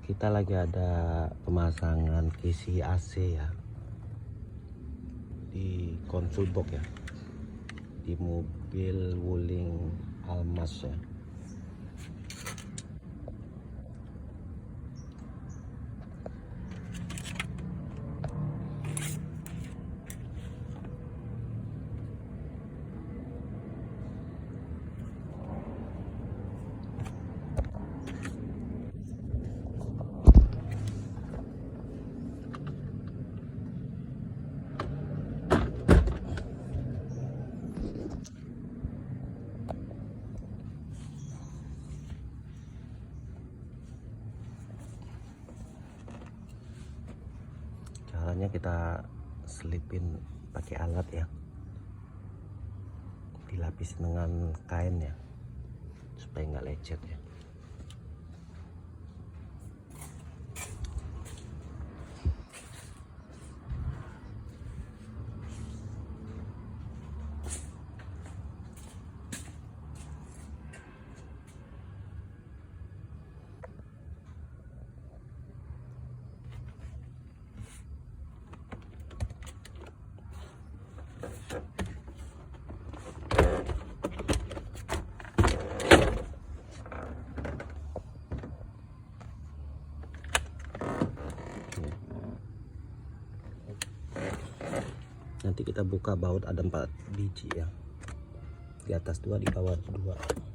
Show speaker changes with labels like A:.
A: Kita lagi ada pemasangan kisi AC ya di konsul box ya, di mobil Wuling Almas ya. Caranya kita selipin pakai alat ya, dilapis dengan kain ya supaya nggak lecet ya. Nanti kita buka baut, ada 4 biji ya, di atas 2, di bawah 2.